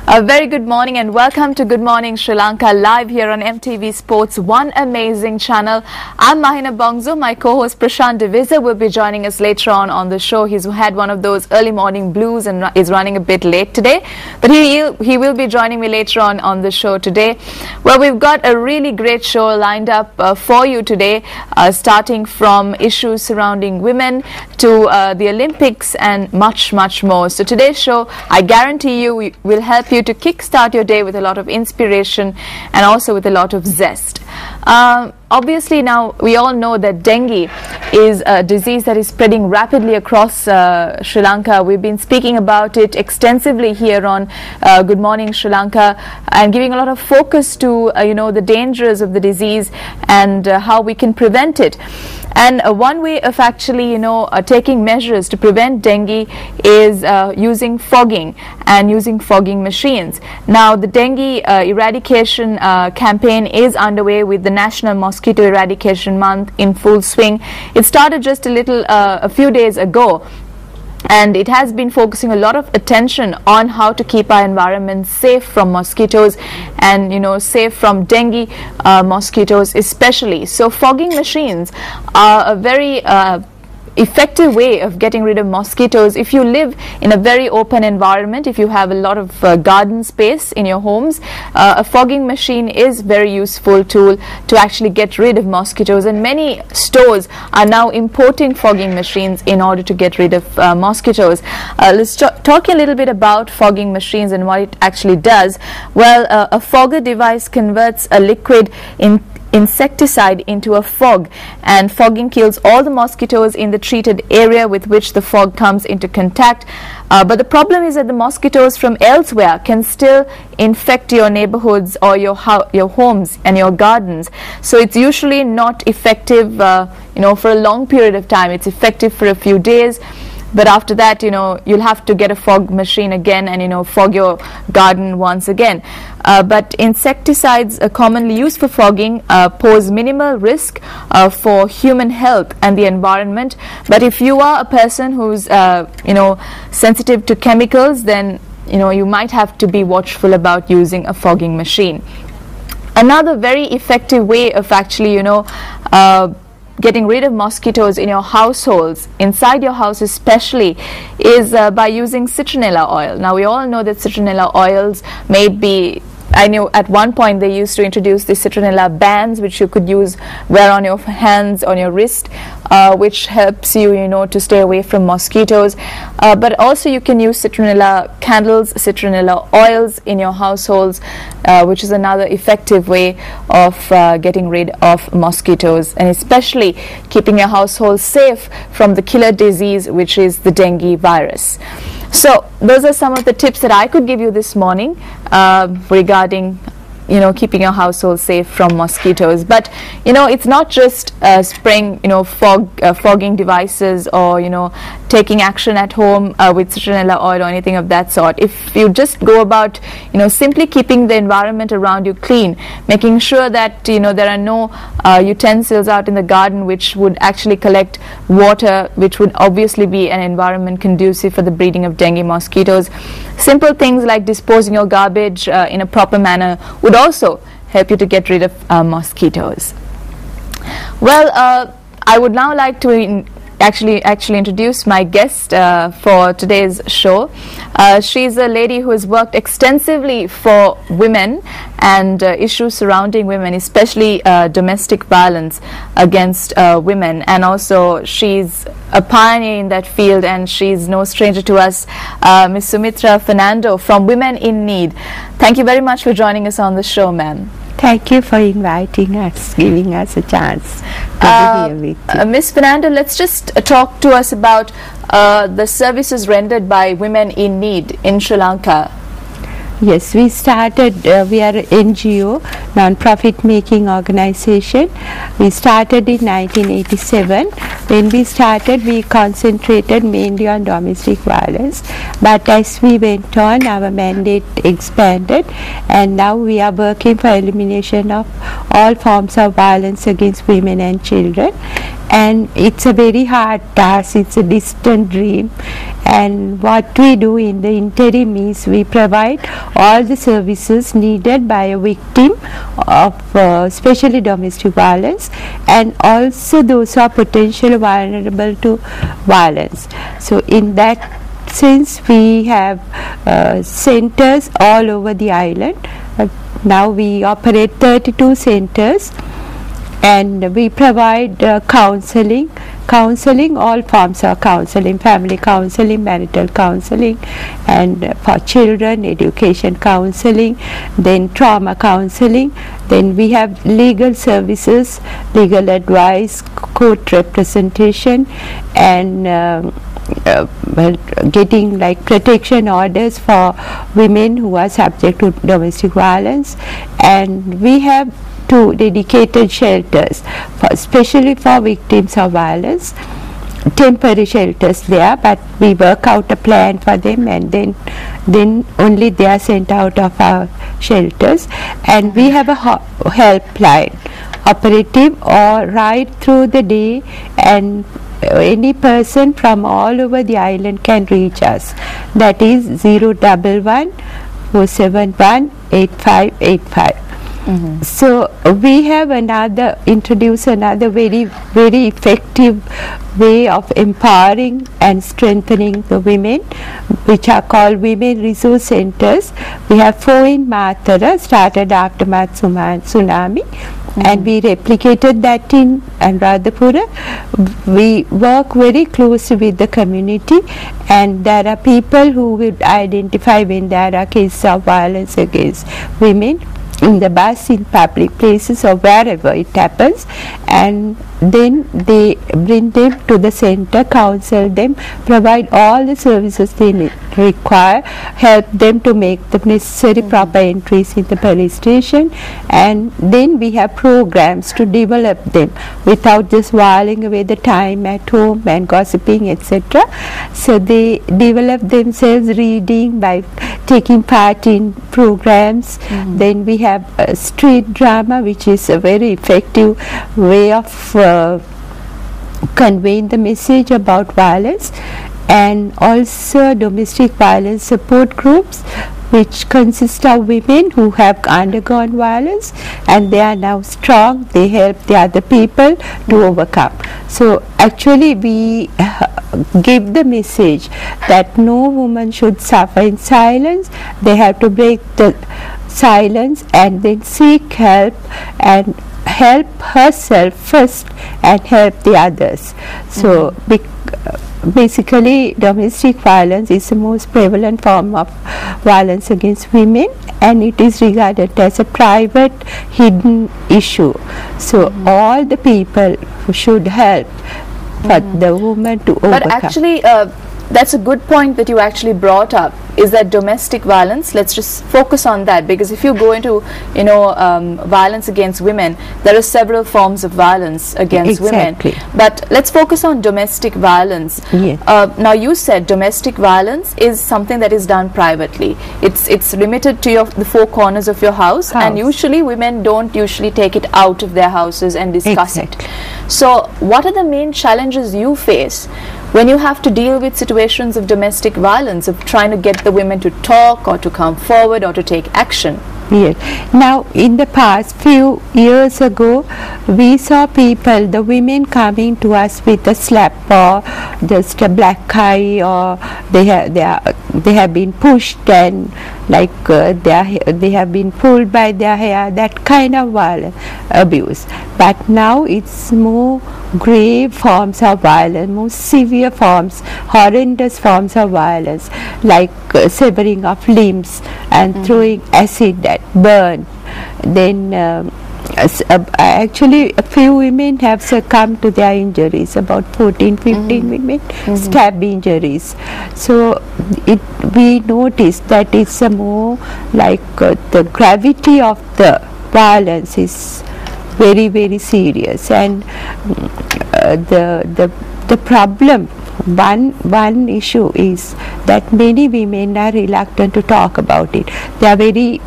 A very good morning and welcome to Good Morning Sri Lanka live here on MTV Sports, one amazing channel. I'm Mtvgmsl. My co-host Prashant Divisa will be joining us later on the show. He's had one of those early morning blues and is running a bit late today, but he will be joining me later on the show today. Well, we've got a really great show lined up for you today, starting from issues surrounding women to the Olympics and much more. So today's show, I guarantee you, will help you to kickstart your day with a lot of inspiration and also with a lot of zest. Obviously, now we all know that dengue is a disease that is spreading rapidly across Sri Lanka. We've been speaking about it extensively here on Good Morning Sri Lanka and giving a lot of focus to the dangers of the disease and how we can prevent it. And one way of actually taking measures to prevent dengue is using fogging and using fogging machines. Now the dengue eradication campaign is underway with the National Mosquito Eradication Month in full swing. It started just a few days ago, and it has been focusing a lot of attention on how to keep our environment safe from mosquitoes and safe from dengue mosquitoes especially. So fogging machines are a very effective way of getting rid of mosquitoes. If you live in a very open environment, if you have a lot of garden space in your homes, a fogging machine is very useful tool to actually get rid of mosquitoes, and many stores are now importing fogging machines in order to get rid of mosquitoes. Let's talk a little bit about fogging machines and what it actually does. Well, a fogger device converts a liquid insecticide into a fog, and fogging kills all the mosquitoes in the treated area with which the fog comes into contact. But the problem is that the mosquitoes from elsewhere can still infect your neighborhoods or your homes and your gardens. So it's usually not effective for a long period of time. It's effective for a few days, but after that you'll have to get a fog machine again and fog your garden once again. But insecticides commonly used for fogging pose minimal risk for human health and the environment. But if you are a person who's sensitive to chemicals, then you might have to be watchful about using a fogging machine. Another very effective way of actually getting rid of mosquitoes in your households, inside your house especially, is by using citronella oil. Now we all know that citronella oils may be, I know at one point they used to introduce the citronella bands, which you could wear on your hands, on your wrist, which helps you to stay away from mosquitoes. But also you can use citronella candles, citronella oils in your households, which is another effective way of getting rid of mosquitoes, and especially keeping your household safe from the killer disease, which is the dengue virus. So those are some of the tips that I could give you this morning regarding keeping your household safe from mosquitoes. But it's not just spraying fogging devices or taking action at home with citronella oil or anything of that sort. If you just go about simply keeping the environment around you clean, making sure that there are no utensils out in the garden which would actually collect water, which would obviously be an environment conducive for the breeding of dengue mosquitoes. Simple things like disposing your garbage in a proper manner would also help you to get rid of mosquitoes. Well, I would now like to actually introduce my guest for today's show. She's a lady who has worked extensively for women and issues surrounding women, especially domestic violence against women, and also she's a pioneer in that field, and she's no stranger to us, Ms. Sumitra Fernando from Women in Need. Thank you very much for joining us on the show, ma'am. Thank you for inviting us, giving us a chance to be here with you. Ms. Fernando, let's just talk to us about the services rendered by Women in Need in Sri Lanka. Yes, we started, we are an NGO, non-profit making organization. We started in 1987. When we started, we concentrated mainly on domestic violence. But as we went on, our mandate expanded, and now we are working for elimination of all forms of violence against women and children. and it's a very hard task, it's a distant dream. And what we do in the interim is we provide all the services needed by a victim of especially domestic violence, and also those who are potentially vulnerable to violence. So in that since we have centers all over the island. Now we operate 32 centers, and we provide counseling, all forms of counseling, family counseling, marital counseling, and for children, education counseling, then trauma counseling. Then we have legal services, legal advice, court representation, and getting like protection orders for women who are subject to domestic violence. And we have 2 dedicated shelters, especially for victims of violence, temporary shelters there, but we work out a plan for them, and then only they are sent out of our shelters. And we have a helpline, operative or right through the day, and any person from all over the island can reach us. That is 011 471 8585. So we have introduced another very effective way of empowering and strengthening the women, which are called Women Resource Centers. We have 4 in Matara, started after tsunami. And we replicated that in Anuradhapura. We work very closely with the community, and there are people who would identify when there are cases of violence against women in the bus, in public places, or wherever it happens, and then they bring them to the center, counsel them, provide all the services they require, help them to make the necessary proper entries in the police station, and then we have programs to develop them without just whiling away the time at home and gossiping, etc. So they develop themselves reading by taking part in programs. Then we have street drama, which is a very effective way of conveying the message about violence, and also domestic violence support groups, which consist of women who have undergone violence and they are now strong. They help the other people to overcome. So actually we give the message that no woman should suffer in silence. They have to break the silence and then seek help, and help herself first and help the others. So basically domestic violence is the most prevalent form of violence against women, and it is regarded as a private hidden issue. So all the people who should help for the woman to overcome. But actually that's a good point that you actually brought up, is that domestic violence, let's just focus on that, because if you go into violence against women, there are several forms of violence against women, but let's focus on domestic violence. Now you said domestic violence is something that is done privately. It's limited to the 4 corners of your house, and usually women don't usually take it out of their houses and discuss it. So what are the main challenges you face when you have to deal with situations of domestic violence, of trying to get the women to talk or to come forward or to take action? Yes. Now in the past few years ago, we saw people, the women coming to us with a slap or just a black eye, or they have been pushed and like they have been pulled by their hair, that kind of violence, abuse. But now it's more grave forms of violence, more severe forms, horrendous forms of violence, like severing of limbs and throwing acid that burn. Then actually a few women have succumbed to their injuries, about 14-15 women, stab injuries. So we noticed that it's a more like the gravity of the violence is very serious, and the problem, one issue is that many women are reluctant to talk about it. They are very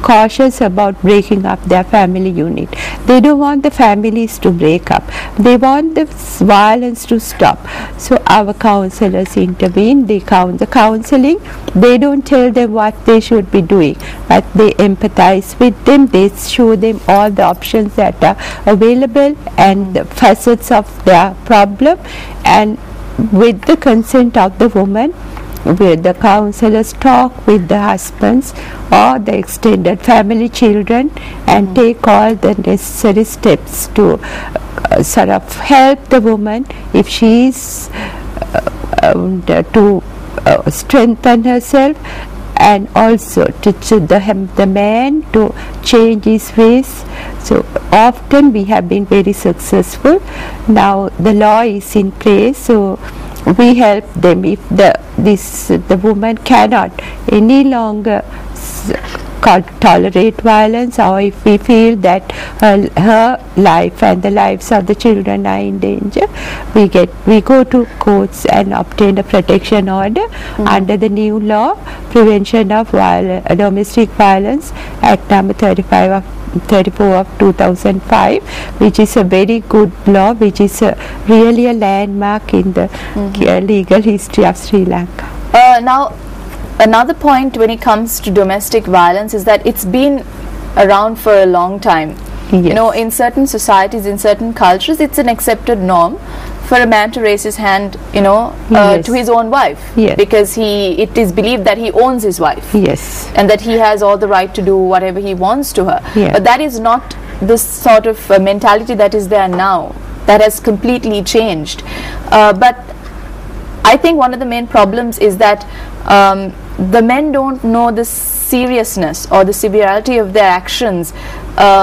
cautious about breaking up their family unit. They don't want the families to break up. They want the violence to stop. So our counselors intervene. The counseling, they don't tell them what they should be doing, but they empathize with them. They show them all the options that are available and the facets of their problem, and with the consent of the woman, where the counselors talk with the husbands or the extended family, children, and take all the necessary steps to sort of help the woman if she is to strengthen herself, and also to the man to change his ways. So often we have been very successful. Now the law is in place, so we help them. If the woman cannot any longer tolerate violence, or if we feel that her life and the lives of the children are in danger, we go to courts and obtain a protection order under the new law, Prevention of Domestic Violence Act number 34 of 2005, which is a very good law, which is really a landmark in the legal history of Sri Lanka. Now, another point when it comes to domestic violence is that it's been around for a long time. Yes. You know, in certain societies, in certain cultures, it's an accepted norm for a man to raise his hand, you know, to his own wife, because it is believed that he owns his wife, and that he has all the right to do whatever he wants to her. But that is not the sort of mentality that is there now. That has completely changed. But I think one of the main problems is that the men don't know the seriousness or the severity of their actions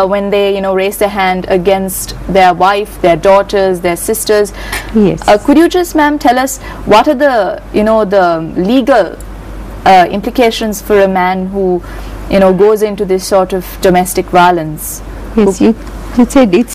when they, you know, raise their hand against their wife, their daughters, their sisters. Could you just, ma'am, tell us what are the, you know, the legal implications for a man who, you know, goes into this sort of domestic violence? Yes, you said it's